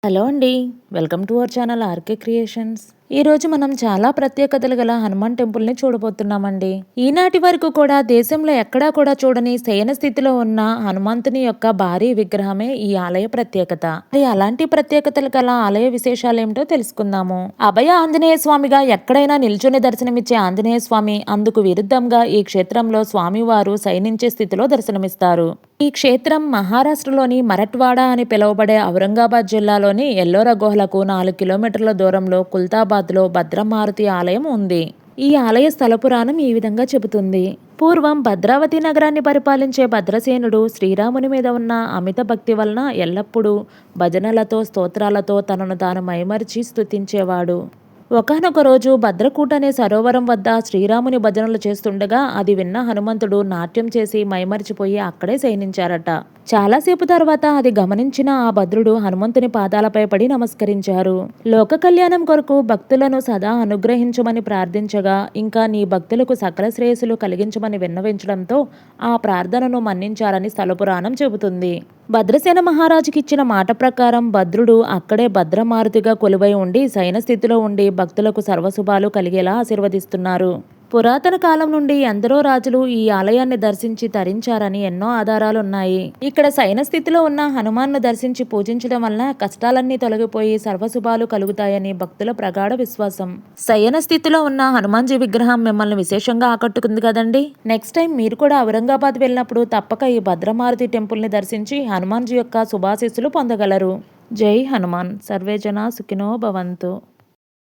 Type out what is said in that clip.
Hello అండి. Welcome to our channel RK creations. ఈరోజు మనం చాలా ప్రత్యేకతలు గల హనుమాన్ టెంపుల్ని చూడబోతున్నామండి. ఈనాటి వరకు కూడా దేశంలో ఎక్కడా కూడా చూడని శయన స్థితిలో ఉన్న హనుమంతుని యొక్క భారీ విగ్రహమే ఈ ఆలయ ప్రత్యేకత. మరి అలాంటి ప్రత్యేకతలు గల ఆలయ విశేషాలు ఏమిటో తెలుసుకుందాము. అభయ ఆంజనేయ స్వామిగా ఎక్కడైనా నిల్చొని దర్శనమిచ్చే ఆంజనేయ స్వామి అందుకు విరుద్ధంగా ఈ క్షేత్రంలో స్వామివారు శయనించే స్థితిలో దర్శనమిస్తారు. ఈ క్షేత్రం మహారాష్ట్రలోని మరట్వాడా అని పిలువబడే ఔరంగాబాద్ జిల్లాలోని ఎల్లోరా గుహలకు 4 కిలోమీటర్ల దూరంలో కుల్తాబాద్లో భద్రమారుతి ఆలయం ఉంది. ఈ ఆలయ స్థల పురాణం ఈ విధంగా చెబుతుంది. పూర్వం భద్రావతి నగరాన్ని పరిపాలించే భద్రసేనుడు శ్రీరాముని మీద ఉన్న అమిత భక్తి వలన ఎల్లప్పుడూ భజనలతో స్తోత్రాలతో తనను తాను మైమరిచి స్తుతించేవాడు. ఒకానొక రోజు భద్రకూట అనే సరోవరం వద్ద శ్రీరాముని భజనలు చేస్తుండగా అది విన్న హనుమంతుడు నాట్యం చేసి మైమరిచిపోయి అక్కడే శయనించారట. చాలాసేపు తర్వాత అది గమనించిన ఆ భద్రుడు హనుమంతుని పాదాలపై పడి నమస్కరించారు. లోక కళ్యాణం కొరకు భక్తులను సదా అనుగ్రహించమని ప్రార్థించగా ఇంకా నీ భక్తులకు సకల శ్రేయస్సులు కలిగించమని విన్నవించడంతో ఆ ప్రార్థనను మన్నించారని స్థల పురాణం చెబుతుంది. భద్రసేన మహారాజుకి ఇచ్చిన మాట ప్రకారం భద్రుడు అక్కడే భద్రమారుతిగా కొలువై ఉండి శయన స్థితిలో ఉండి భక్తులకు సర్వశుభాలు కలిగేలా ఆశీర్వదిస్తున్నారు. పురాతన కాలం నుండి ఎందరో రాజులు ఈ ఆలయాన్ని దర్శించి తరించారని ఎన్నో ఆధారాలున్నాయి. ఇక్కడ శయన స్థితిలో ఉన్న హనుమాన్ను దర్శించి పూజించడం వలన కష్టాలన్నీ తొలగిపోయి సర్వశుభాలు కలుగుతాయని భక్తుల ప్రగాఢ విశ్వాసం. శయన స్థితిలో ఉన్న హనుమాన్జీ విగ్రహం మిమ్మల్ని విశేషంగా ఆకట్టుకుంది కదండి. నెక్స్ట్ టైం మీరు కూడా ఔరంగాబాద్ వెళ్ళినప్పుడు తప్పక ఈ భద్రమారుతి టెంపుల్ని దర్శించి హనుమాన్జీ యొక్క శుభాశీస్సులు పొందగలరు. జై హనుమాన్. సర్వేజన సుఖినో భవంతు.